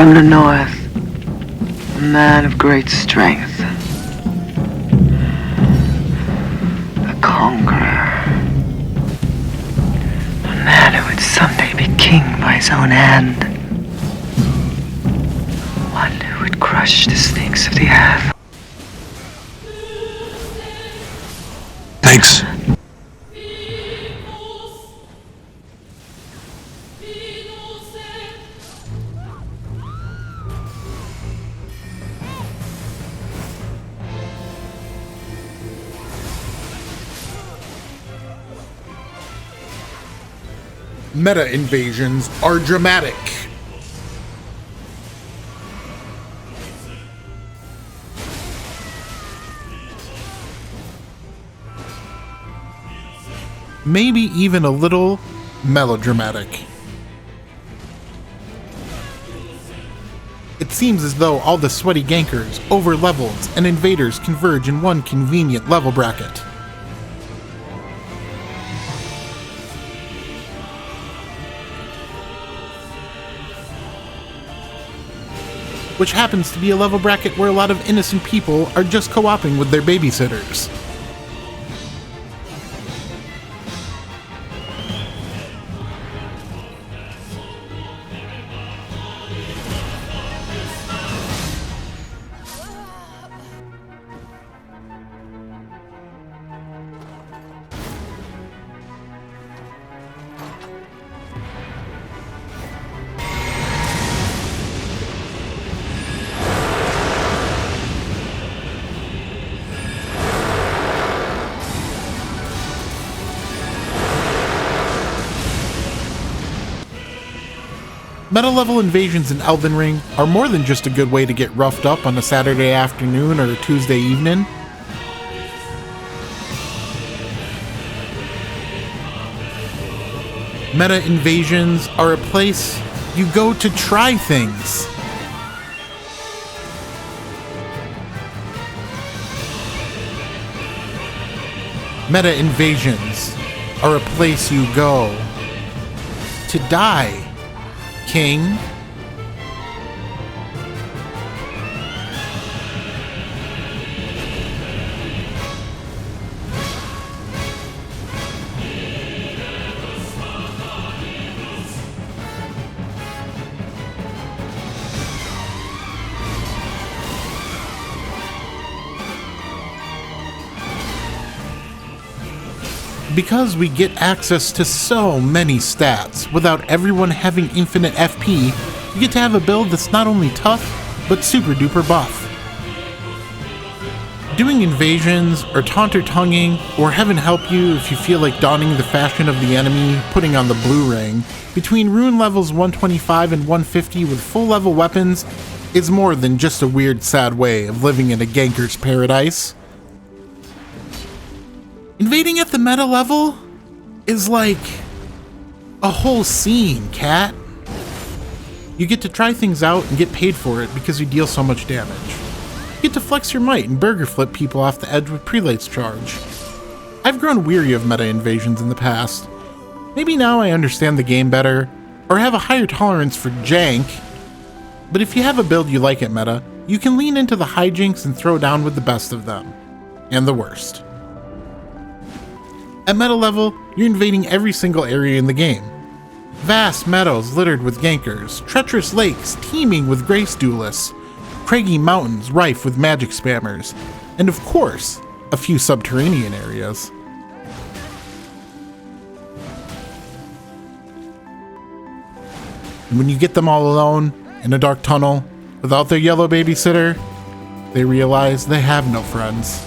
From the north, a man of great strength. A conqueror. A man who would someday be king by his own hand. One who would crush the snakes of the earth. Thanks. Meta invasions are dramatic. Maybe even a little melodramatic. It seems as though all the sweaty gankers, overlevels, and invaders converge in one convenient level bracket. Which happens to be a level bracket where a lot of innocent people are just co-oping with their babysitters. Meta-level invasions in Elden Ring are more than just a good way to get roughed up on a Saturday afternoon or a Tuesday evening. Meta invasions are a place you go to try things. Meta invasions are a place you go to die, King. Because we get access to so many stats without everyone having infinite FP, you get to have a build that's not only tough, but super duper buff. Doing invasions, or taunter-tonguing, or heaven help you if you feel like donning the fashion of the enemy, putting on the blue ring, between rune levels 125 and 150 with full level weapons, is more than just a weird sad way of living in a ganker's paradise. Invading at the meta level is like a whole scene, cat. You get to try things out and get paid for it because you deal so much damage. You get to flex your might and burger flip people off the edge with prelate's charge. I've grown weary of meta invasions in the past. Maybe now I understand the game better, or have a higher tolerance for jank, but if you have a build you like at meta, you can lean into the hijinks and throw down with the best of them, and the worst. At meta level, you're invading every single area in the game. Vast meadows littered with gankers, treacherous lakes teeming with grace duelists, craggy mountains rife with magic spammers, and of course, a few subterranean areas. And when you get them all alone, in a dark tunnel, without their yellow babysitter, they realize they have no friends.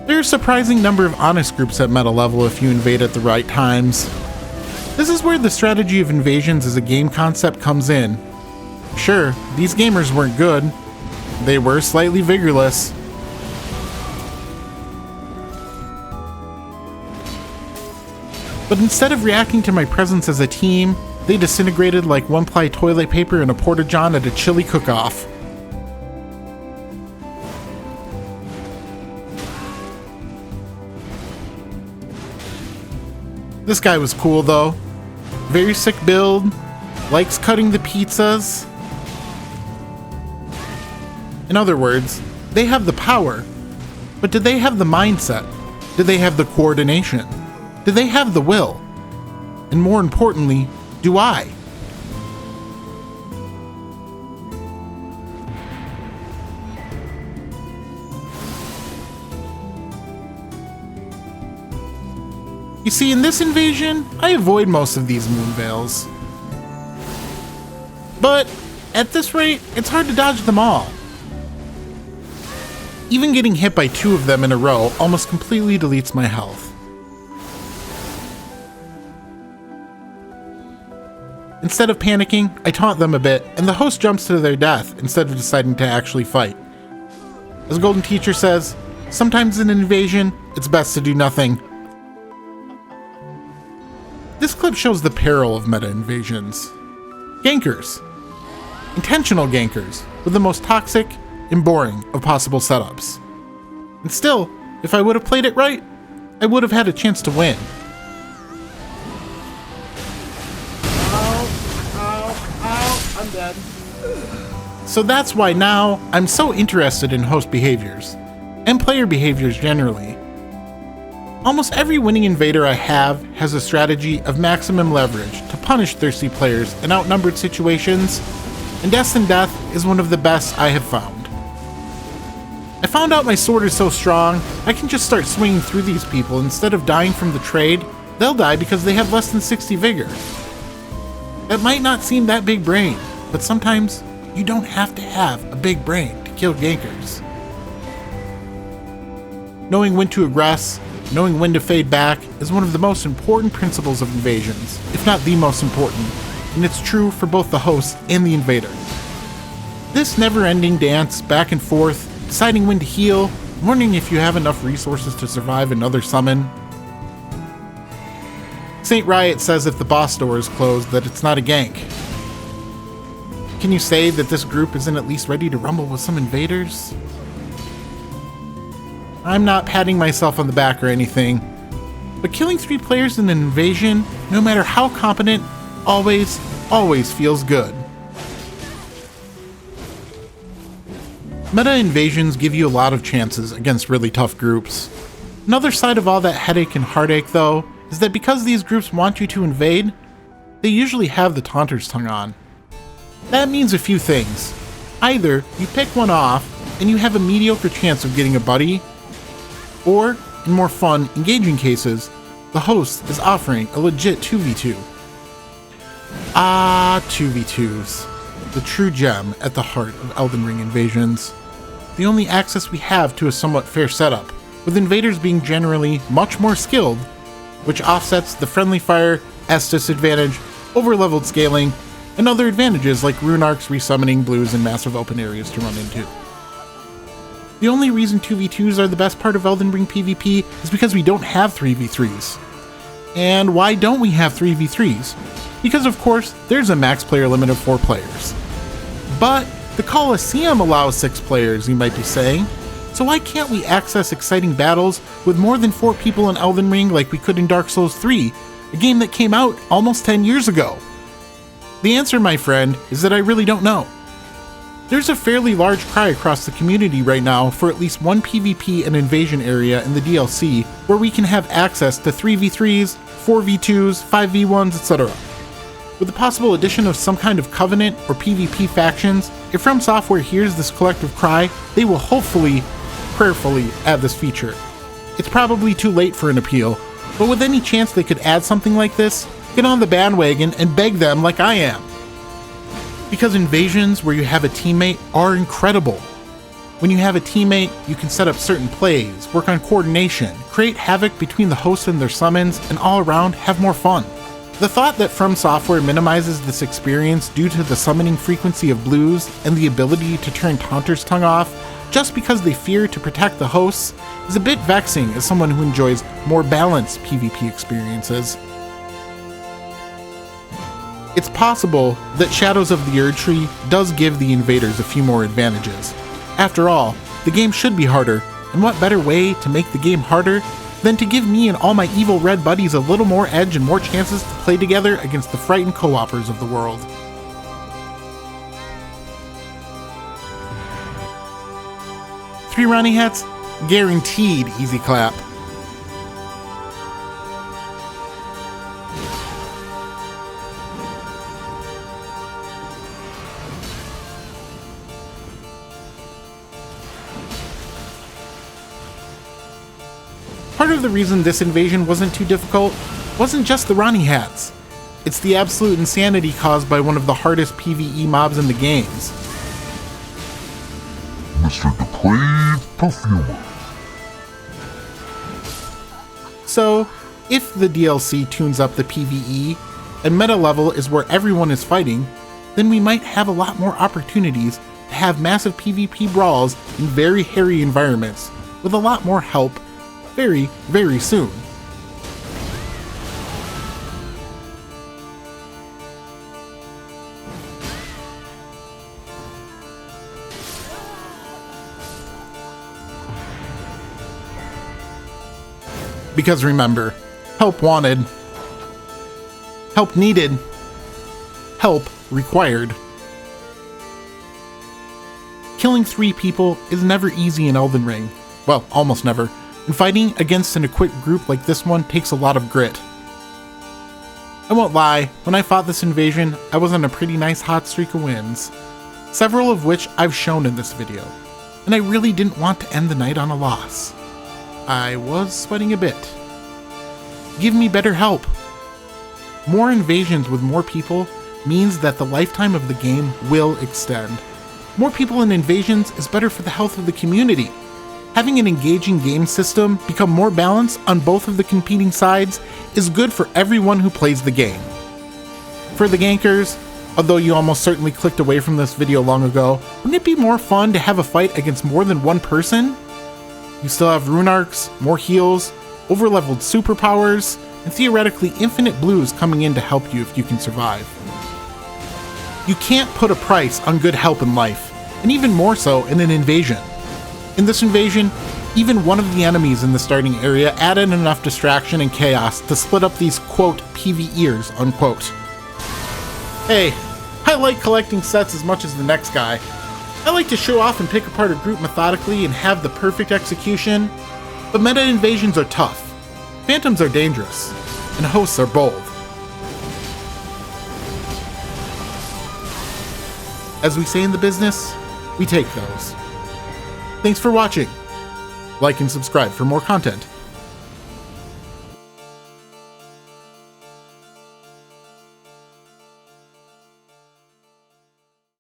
There are a surprising number of honest groups at meta level if you invade at the right times. This is where the strategy of invasions as a game concept comes in. Sure, these gamers weren't good. They were slightly vigorless. But instead of reacting to my presence as a team, they disintegrated like one-ply toilet paper in a porta-john at a chili cook-off. This guy was cool though. Very sick build, likes cutting the pizzas. In other words, they have the power, but do they have the mindset? Do they have the coordination? Do they have the will? And more importantly, do I? You see, in this invasion, I avoid most of these Moonveils. But at this rate, it's hard to dodge them all. Even getting hit by 2 of them in a row almost completely deletes my health. Instead of panicking, I taunt them a bit, and the host jumps to their death instead of deciding to actually fight. As Golden Teacher says, sometimes in an invasion, it's best to do nothing. This clip shows the peril of meta invasions. Gankers. Intentional gankers, with the most toxic and boring of possible setups. And still, if I would have played it right, I would have had a chance to win. Ow, I'm dead. So that's why now I'm so interested in host behaviors, and player behaviors generally. Almost every winning invader I have has a strategy of maximum leverage to punish thirsty players in outnumbered situations, and Destined Death is one of the best I have found. I found out my sword is so strong, I can just start swinging through these people instead of dying from the trade. They'll die because they have less than 60 vigor. That might not seem that big brain, but sometimes you don't have to have a big brain to kill gankers. Knowing when to aggress, knowing when to fade back is one of the most important principles of invasions, if not the most important, and it's true for both the host and the invader. This never-ending dance back and forth, deciding when to heal, wondering if you have enough resources to survive another summon. Saint Riot says if the boss door is closed that it's not a gank. Can you say that this group isn't at least ready to rumble with some invaders? I'm not patting myself on the back or anything, but killing 3 players in an invasion, no matter how competent, always feels good. Meta invasions give you a lot of chances against really tough groups. Another side of all that headache and heartache, though, is that because these groups want you to invade, they usually have the Taunter's Tongue on. That means a few things. Either you pick one off and you have a mediocre chance of getting a buddy, or, in more fun, engaging cases, the host is offering a legit 2v2. Ah, 2v2s. The true gem at the heart of Elden Ring invasions. The only access we have to a somewhat fair setup, with invaders being generally much more skilled, which offsets the friendly fire, Estus advantage, overleveled scaling, and other advantages like rune arcs, resummoning blues, and massive open areas to run into. The only reason 2v2s are the best part of Elden Ring PvP is because we don't have 3v3s. And why don't we have 3v3s? Because of course, there's a max player limit of 4 players. But the Colosseum allows 6 players, you might be saying, so why can't we access exciting battles with more than 4 people in Elden Ring like we could in Dark Souls 3, a game that came out almost 10 years ago? The answer, my friend, is that I really don't know. There's a fairly large cry across the community right now for at least one PvP and invasion area in the DLC where we can have access to 3v3s, 4v2s, 5v1s, etc. With the possible addition of some kind of Covenant or PvP factions, if From Software hears this collective cry, they will hopefully, prayerfully, add this feature. It's probably too late for an appeal, but with any chance they could add something like this, get on the bandwagon and beg them like I am. Because invasions where you have a teammate are incredible. When you have a teammate, you can set up certain plays, work on coordination, create havoc between the host and their summons, and all around have more fun. The thought that From Software minimizes this experience due to the summoning frequency of blues and the ability to turn Taunter's Tongue off just because they fear to protect the hosts is a bit vexing as someone who enjoys more balanced PvP experiences. It's possible that Shadows of the Erdtree does give the invaders a few more advantages. After all, the game should be harder, and what better way to make the game harder than to give me and all my evil red buddies a little more edge and more chances to play together against the frightened co-opers of the world. Erdtree Ranni Hats, guaranteed easy clap. Part of the reason this invasion wasn't too difficult wasn't just the Ranni Hats. It's the absolute insanity caused by one of the hardest PvE mobs in the games. Mr. Depraved Perfumer. So, if the DLC tunes up the PvE, and meta level is where everyone is fighting, then we might have a lot more opportunities to have massive PvP brawls in very hairy environments, with a lot more help very, very soon. Because remember, help wanted, help needed, help required. Killing 3 people is never easy in Elden Ring. Well, almost never. And fighting against an equipped group like this one takes a lot of grit. I won't lie, when I fought this invasion, I was on a pretty nice hot streak of wins. Several of which I've shown in this video. And I really didn't want to end the night on a loss. I was sweating a bit. Give me better help. More invasions with more people means that the lifetime of the game will extend. More people in invasions is better for the health of the community. Having an engaging game system become more balanced on both of the competing sides is good for everyone who plays the game. For the gankers, although you almost certainly clicked away from this video long ago, wouldn't it be more fun to have a fight against more than one person? You still have rune arcs, more heals, over-leveled superpowers, and theoretically infinite blues coming in to help you if you can survive. You can't put a price on good help in life, and even more so in an invasion. In this invasion, even one of the enemies in the starting area added enough distraction and chaos to split up these, quote, PvEers, unquote. Hey, I like collecting sets as much as the next guy. I like to show off and pick apart a group methodically and have the perfect execution, but meta invasions are tough, phantoms are dangerous, and hosts are bold. As we say in the business, we take those. Thanks for watching. Like and subscribe for more content.